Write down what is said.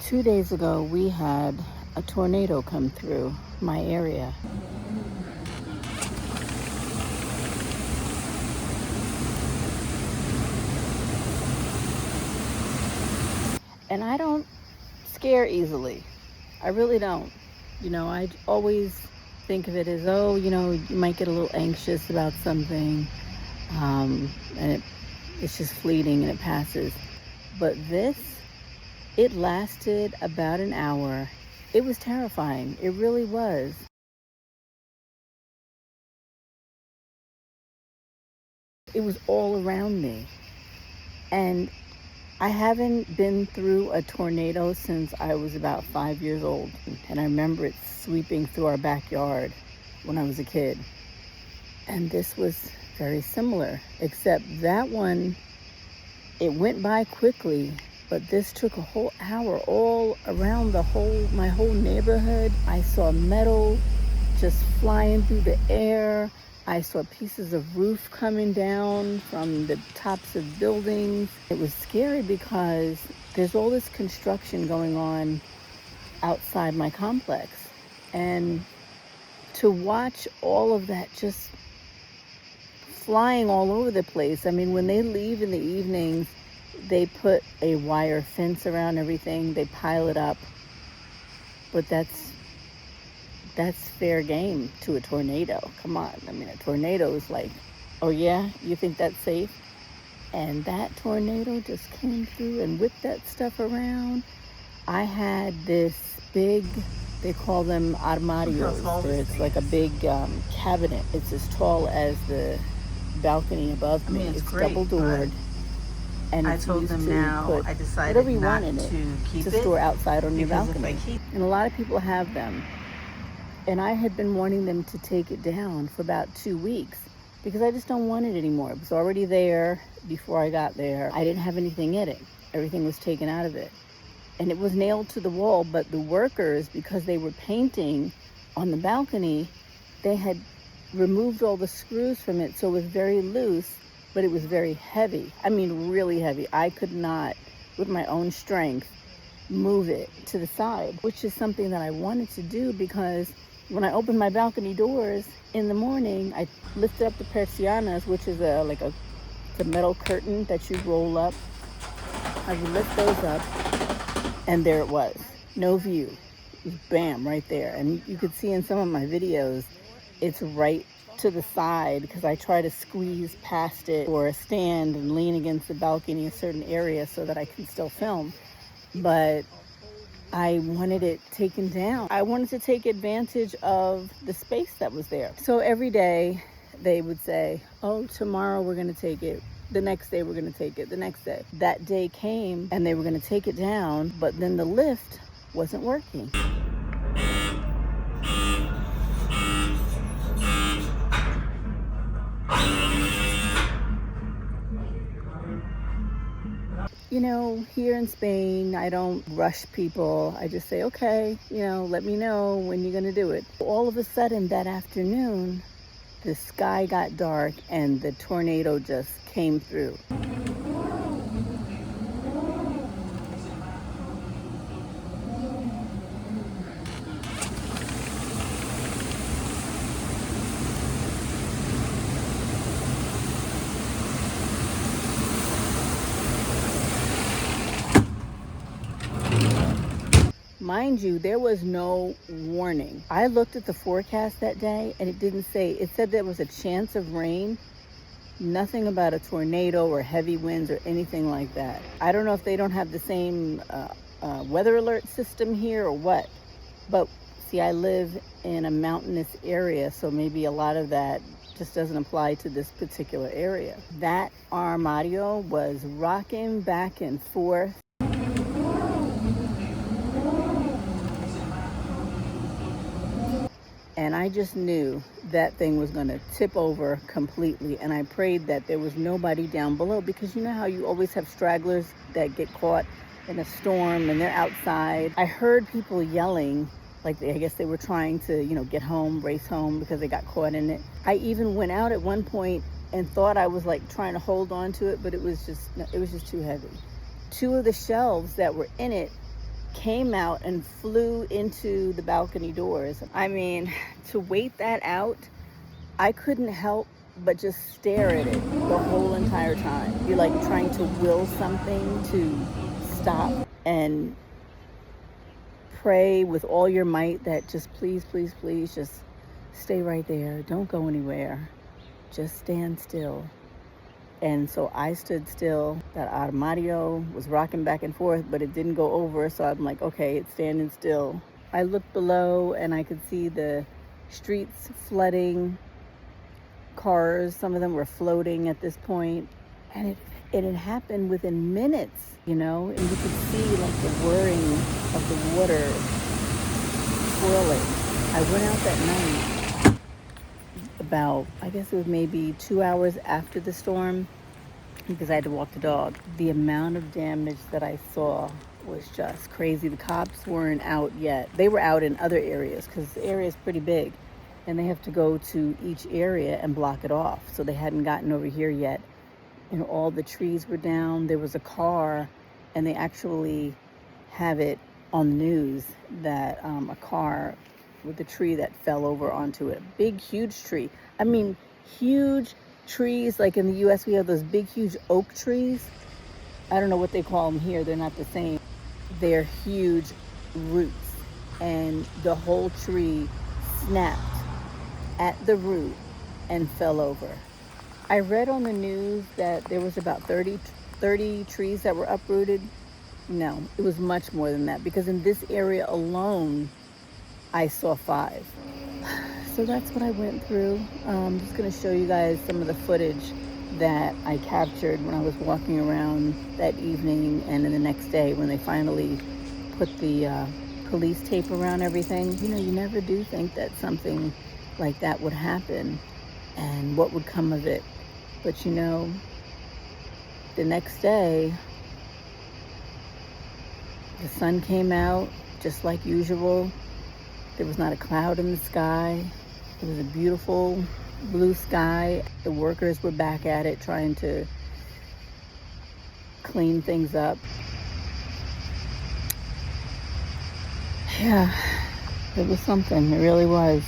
2 days ago, we had a tornado come through my area. And I don't scare easily. I really don't. I always think of it as, oh, you might get a little anxious about something, and it's just fleeting and it passes. But it lasted about an hour. It was terrifying. It really was. It was all around me. And I haven't been through a tornado since I was about 5 years old. And I remember it sweeping through our backyard when I was a kid. And this was very similar, except that one, it went by quickly, but this took a whole hour all around my whole neighborhood. I saw metal just flying through the air. I saw pieces of roof coming down from the tops of buildings. It was scary because there's all this construction going on outside my complex. And to watch all of that just flying all over the place. I mean, when they leave in the evenings, they put a wire fence around everything. They pile it up. But that's fair game to a tornado. Come on. I mean, a tornado is like, oh yeah, you think that's safe? And that tornado just came through and whipped that stuff around. I had this big, they call them armarios. It's like a big cabinet. It's as tall as the balcony above me. It's great, double doored. And I told them now I decided whatever you not want in it to keep to store outside on your because balcony. And a lot of people have them. And I had been wanting them to take it down for about 2 weeks because I just don't want it anymore. It was already there before I got there. I didn't have anything in it. Everything was taken out of it. And it was nailed to the wall, but the workers, because they were painting on the balcony, they had removed all the screws from it, so it was very loose, but it was very heavy. I mean, really heavy. I could not, with my own strength, move it to the side, which is something that I wanted to do because when I opened my balcony doors in the morning, I lifted up the persianas, which is the metal curtain that you roll up. I would lift those up, and there it was. No view. It was bam, right there. And you could see in some of my videos, it's right to the side because I try to squeeze past it or stand and lean against the balcony in a certain area so that I can still film. But I wanted it taken down. I wanted to take advantage of the space that was there. So every day they would say, oh, tomorrow we're going to take it. The next day we're going to take it. The next day. That day came and they were going to take it down, but then the lift wasn't working. Here in Spain, I don't rush people. I just say, okay, let me know when you're going to do it. All of a sudden that afternoon, the sky got dark and the tornado just came through. Mind you, there was no warning. I looked at the forecast that day and it didn't say, it said there was a chance of rain, nothing about a tornado or heavy winds or anything like that. I don't know if they don't have the same weather alert system here or what, but see, I live in a mountainous area, so maybe a lot of that just doesn't apply to this particular area. That armario was rocking back and forth. And I just knew that thing was going to tip over completely. And I prayed that there was nobody down below because you know how you always have stragglers that get caught in a storm and they're outside. I heard people yelling, like I guess they were trying to, get home, race home because they got caught in it. I even went out at one point and thought I was like trying to hold on to it, but it was just too heavy. 2 of the shelves that were in it came out and flew into the balcony doors. I mean, to wait that out, I couldn't help but just stare at it the whole entire time. You're like trying to will something to stop and pray with all your might that just please, please, please just stay right there. Don't go anywhere. Just stand still. And so I stood still. That armario was rocking back and forth, but it didn't go over. So I'm like, okay, it's standing still. I looked below and I could see the streets flooding. Cars, some of them were floating at this point. And it had happened within minutes, and you could see like the whirring of the water swirling. I went out that night about, I guess it was maybe 2 hours after the storm, because I had to walk the dog. The amount of damage that I saw was just crazy. The cops weren't out yet. They were out in other areas because the area is pretty big and they have to go to each area and block it off. So they hadn't gotten over here yet. And all the trees were down. There was a car, and they actually have it on the news that a car with a tree that fell over onto it. Big, huge tree. I mean, huge trees. Like in the U.S., we have those big, huge oak trees. I don't know what they call them here. They're not the same. They're huge roots. And the whole tree snapped at the root and fell over. I read on the news that there was about 30 trees that were uprooted. No, it was much more than that, because in this area alone, I saw 5. So that's what I went through. I'm just going to show you guys some of the footage that I captured when I was walking around that evening and then the next day when they finally put the police tape around everything. You never do think that something like that would happen and what would come of it. But the next day, the sun came out just like usual. There was not a cloud in the sky. It was a beautiful blue sky. The workers were back at it trying to clean things up. Yeah, it was something. It really was.